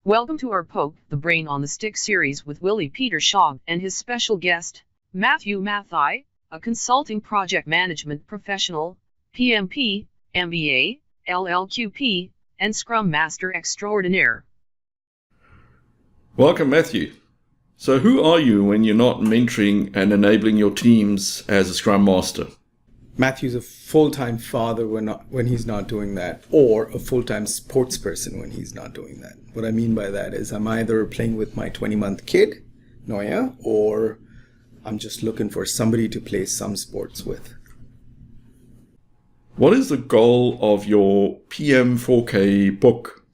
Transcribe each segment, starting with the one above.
Welcome to our Poke the Brain on the Stick series with Willie Peter Shaw and his special guest, Mathew Mathai, a consulting project management professional, PMP, MBA, LLQP, and Scrum Master Extraordinaire. Welcome, Matthew. So who are you when you're not mentoring and enabling your teams as a Scrum Master? Matthew's a full-time father when he's not doing that, or a full-time sports person when he's not doing that. What I mean by that is I'm either playing with my 20-month kid, Noya, or I'm just looking for somebody to play some sports with. What is the goal of your PM4K book?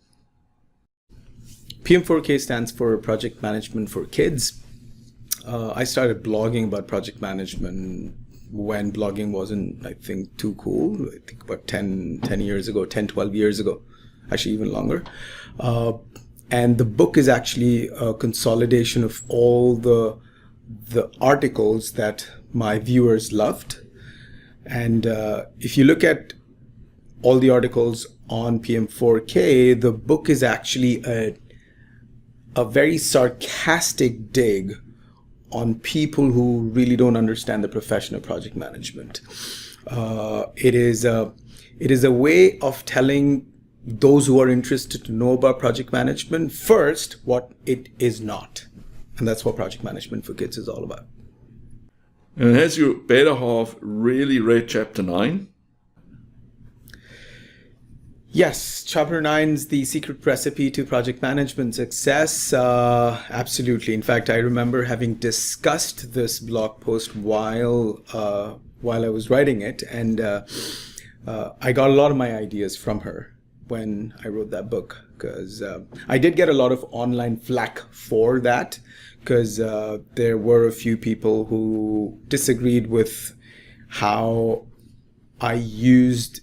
PM4K stands for Project Management for Kids. I started blogging about project management when blogging wasn't, I think, too cool. I think about 10 years ago, 10, 12 years ago, actually even longer. And the book is actually a consolidation of all the articles that my viewers loved. And if you look at all the articles on PM4K, the book is actually a very sarcastic dig on people who really don't understand the profession of project management. It is a way of telling those who are interested to know about project management first what it is not. And that's what Project Management for Kids is all about. And has your better half really read Chapter 9? Yes, Chapter 9's The Secret Recipe to Project Management Success. Absolutely. In fact, I remember having discussed this blog post while I was writing it, and I got a lot of my ideas from her when I wrote that book, because I did get a lot of online flack for that, because there were a few people who disagreed with how I used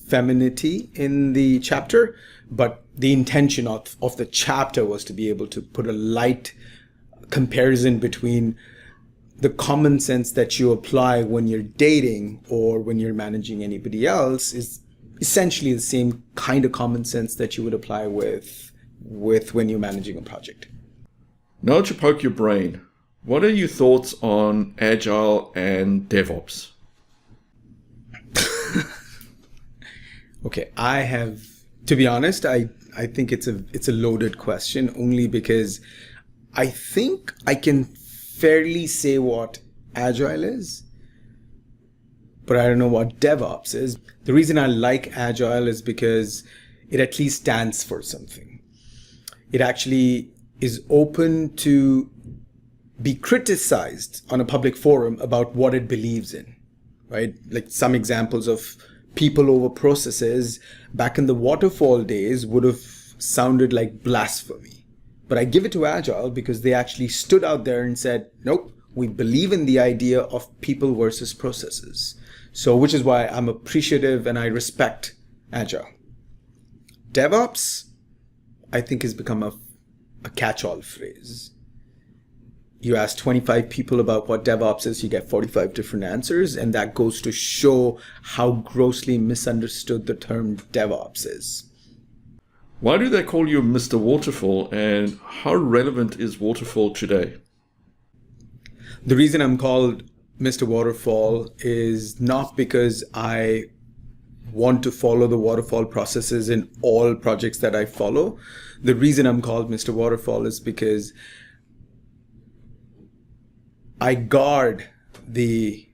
femininity in the chapter, but the intention of the chapter was to be able to put a light comparison between the common sense that you apply when you're dating or when you're managing anybody else is essentially the same kind of common sense that you would apply with when you're managing a project. Now to poke your brain, what are your thoughts on Agile and DevOps? Okay, to be honest, I think it's a loaded question, only because I think I can fairly say what Agile is, but I don't know what DevOps is. The reason I like Agile is because it at least stands for something. It actually is open to be criticized on a public forum about what it believes in, right? Like some examples of people over processes back in the waterfall days would have sounded like blasphemy. But I give it to Agile because they actually stood out there and said, nope, we believe in the idea of people versus processes. So, which is why I'm appreciative and I respect Agile. DevOps, I think, has become a catch-all phrase. You ask 25 people about what DevOps is, you get 45 different answers, and that goes to show how grossly misunderstood the term DevOps is. Why do they call you Mr. Waterfall, and how relevant is Waterfall today? The reason I'm called Mr. Waterfall is not because I want to follow the waterfall processes in all projects that I follow. The reason I'm called Mr. Waterfall is because I guard the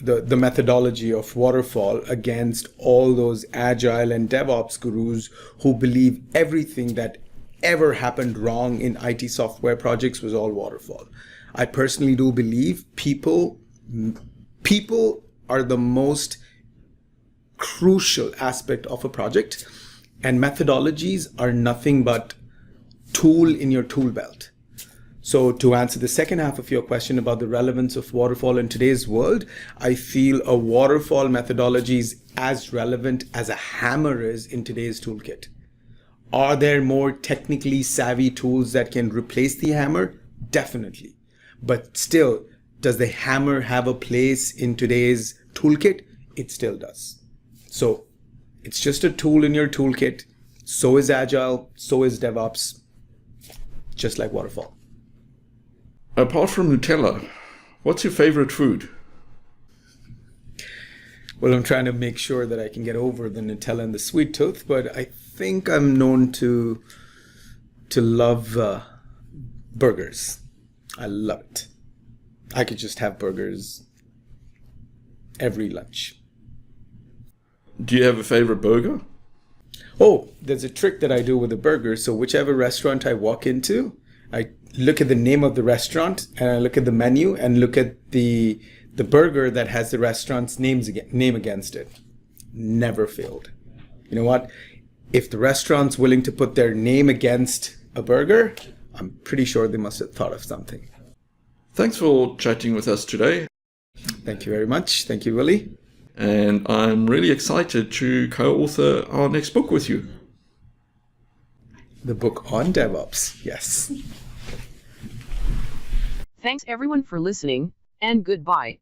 methodology of waterfall against all those Agile and DevOps gurus who believe everything that ever happened wrong in IT software projects was all waterfall. I personally do believe people are the most crucial aspect of a project, and methodologies are nothing but tool in your tool belt. So to answer the second half of your question about the relevance of waterfall in today's world, I feel a waterfall methodology is as relevant as a hammer is in today's toolkit. Are there more technically savvy tools that can replace the hammer? Definitely. But still, does the hammer have a place in today's toolkit? It still does. So It's just a tool in your toolkit. So is Agile, so is DevOps, just like Waterfall. Apart from Nutella, what's your favorite food? Well, I'm trying to make sure that I can get over the Nutella and the sweet tooth, but I think I'm known to love burgers. I love it. I could just have burgers every lunch. Do you have a favorite burger? Oh, there's a trick that I do with a burger. So whichever restaurant I walk into, I look at the name of the restaurant and I look at the menu and look at the burger that has the restaurant's name against it. Never failed. You know what? If the restaurant's willing to put their name against a burger, I'm pretty sure they must have thought of something. Thanks for chatting with us today. Thank you very much. Thank you, Willie. And I'm really excited to co-author our next book with you. The book on DevOps, yes. Thanks everyone for listening, and goodbye.